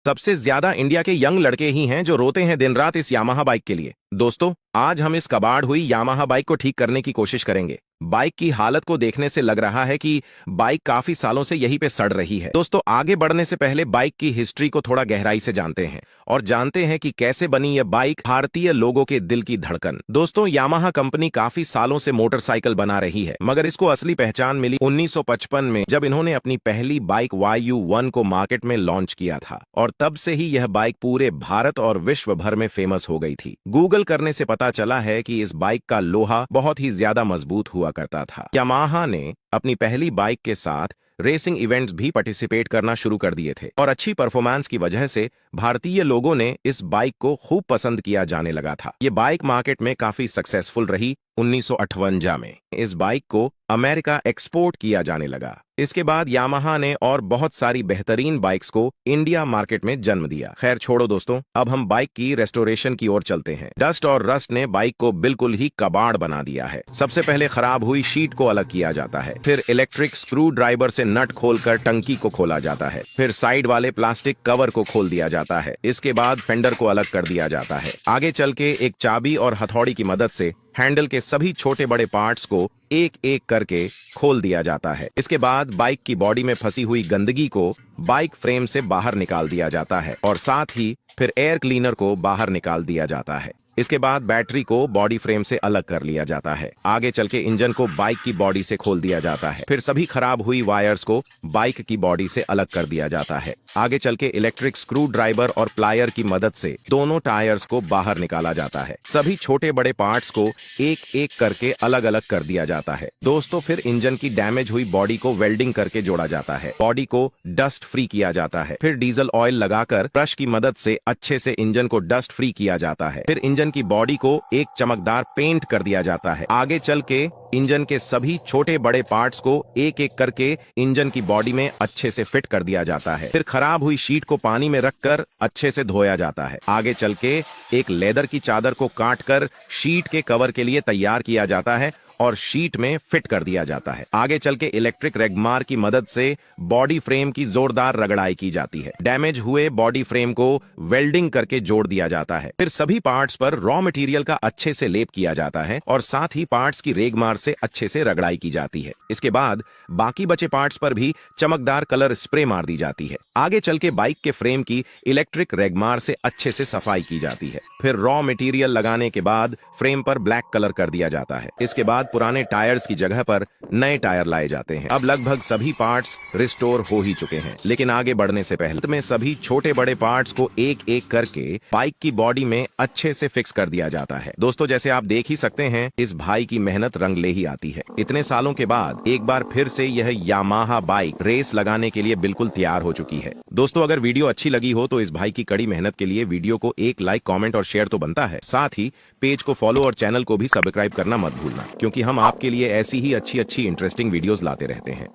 सबसे ज्यादा इंडिया के यंग लड़के ही हैं जो रोते हैं दिन रात इस यामाहा बाइक के लिए। दोस्तों, आज हम इस कबाड़ हुई यामाहा बाइक को ठीक करने की कोशिश करेंगे। बाइक की हालत को देखने से लग रहा है कि बाइक काफी सालों से यहीं पे सड़ रही है। दोस्तों, आगे बढ़ने से पहले बाइक की हिस्ट्री को थोड़ा गहराई से जानते हैं और जानते हैं कि कैसे बनी यह बाइक, भारतीय लोगों के दिल की धड़कन। दोस्तों, यामाहा कंपनी काफी सालों से मोटरसाइकिल बना रही है, मगर इसको असली पहचान मिली 1955 में, जब इन्होंने अपनी पहली बाइक YU1 को मार्केट में लॉन्च किया था। और तब से ही यह बाइक पूरे भारत और विश्व भर में फेमस हो गई थी। गूगल करने से पता चला है कि इस बाइक का लोहा बहुत ही ज्यादा मजबूत हुआ करता था। यामाहा ने अपनी पहली बाइक के साथ रेसिंग इवेंट्स भी पार्टिसिपेट करना शुरू कर दिए थे और अच्छी परफॉर्मेंस की वजह से भारतीय लोगों ने इस बाइक को खूब पसंद किया जाने लगा था। ये बाइक मार्केट में काफी सक्सेसफुल रही। 1958 में इस बाइक को अमेरिका एक्सपोर्ट किया जाने लगा। इसके बाद यामाहा ने और बहुत सारी बेहतरीन बाइक्स को इंडिया मार्केट में जन्म दिया। खैर छोड़ो दोस्तों, अब हम बाइक की रेस्टोरेशन की ओर चलते हैं। डस्ट और रस्ट ने बाइक को बिल्कुल ही कबाड़ बना दिया है। सबसे पहले खराब हुई शीट को अलग किया जाता है, फिर इलेक्ट्रिक स्क्रू ड्राइवर से नट खोलकर टंकी को खोला जाता है, फिर साइड वाले प्लास्टिक कवर को खोल दिया जाता है। इसके बाद फेंडर को अलग कर दिया जाता है। आगे चल के एक चाबी और हथौड़ी की मदद से हैंडल के सभी छोटे बड़े पार्ट्स को एक एक करके खोल दिया जाता है। इसके बाद बाइक की बॉडी में फंसी हुई गंदगी को बाइक फ्रेम से बाहर निकाल दिया जाता है और साथ ही फिर एयर क्लीनर को बाहर निकाल दिया जाता है। इसके बाद बैटरी को बॉडी फ्रेम से अलग कर लिया जाता है। आगे चल के इंजन को बाइक की बॉडी से खोल दिया जाता है। फिर सभी खराब हुई वायर्स को बाइक की बॉडी से अलग कर दिया जाता है। आगे चल के इलेक्ट्रिक स्क्रू ड्राइवर और प्लायर की मदद से दोनों टायर्स को बाहर निकाला जाता है। सभी छोटे बड़े पार्ट्स को एक एक करके अलग अलग कर दिया जाता है। दोस्तों, फिर इंजन की डैमेज हुई बॉडी को वेल्डिंग करके जोड़ा जाता है। बॉडी को डस्ट फ्री किया जाता है। फिर डीजल ऑयल लगाकर ब्रश की मदद से अच्छे से इंजन को डस्ट फ्री किया जाता है। फिर इंजन की बॉडी को एक चमकदार पेंट कर दिया जाता है। आगे चल के इंजन के सभी छोटे बड़े पार्ट्स को एक एक करके इंजन की बॉडी में अच्छे से फिट कर दिया जाता है। फिर खराब हुई शीट को पानी में रखकर अच्छे से धोया जाता है। आगे चल के एक लेदर की चादर को काटकर शीट के कवर के लिए तैयार किया जाता है और शीट में फिट कर दिया जाता है। आगे चल के इलेक्ट्रिक रेगमार की मदद से बॉडी फ्रेम की जोरदार रगड़ाई की जाती है। डैमेज हुए बॉडी फ्रेम को वेल्डिंग करके जोड़ दिया जाता है। फिर सभी पार्ट्स पर रॉ मटेरियल का अच्छे से लेप किया जाता है और साथ ही पार्ट्स की रेगमार से अच्छे से रगड़ाई की जाती है। इसके बाद बाकी बचे पार्ट्स पर भी चमकदार कलर स्प्रे मार दी जाती है। आगे चल के बाइक के फ्रेम की इलेक्ट्रिक रेगमार से अच्छे से सफाई की जाती है। फिर रॉ मटेरियल लगाने के बाद फ्रेम पर ब्लैक कलर कर दिया जाता है। इसके बाद पुराने टायर्स की जगह पर नए टायर लाए जाते हैं। अब लगभग सभी पार्ट्स रिस्टोर हो ही चुके हैं, लेकिन आगे बढ़ने से पहले में सभी छोटे बड़े पार्ट्स को एक एक करके बाइक की बॉडी में अच्छे से फिक्स कर दिया जाता है। दोस्तों, जैसे आप देख ही सकते हैं, इस भाई की मेहनत रंग ले ही आती है। इतने सालों के बाद एक बार फिर से यह यामाहा बाइक रेस लगाने के लिए बिल्कुल तैयार हो चुकी है। दोस्तों, अगर वीडियो अच्छी लगी हो तो इस भाई की कड़ी मेहनत के लिए वीडियो को एक लाइक, कमेंट और शेयर तो बनता है। साथ ही पेज को फॉलो और चैनल को भी सब्सक्राइब करना मत भूलना, क्योंकि हम आपके लिए ऐसी ही अच्छी इंटरेस्टिंग वीडियोस लाते रहते हैं।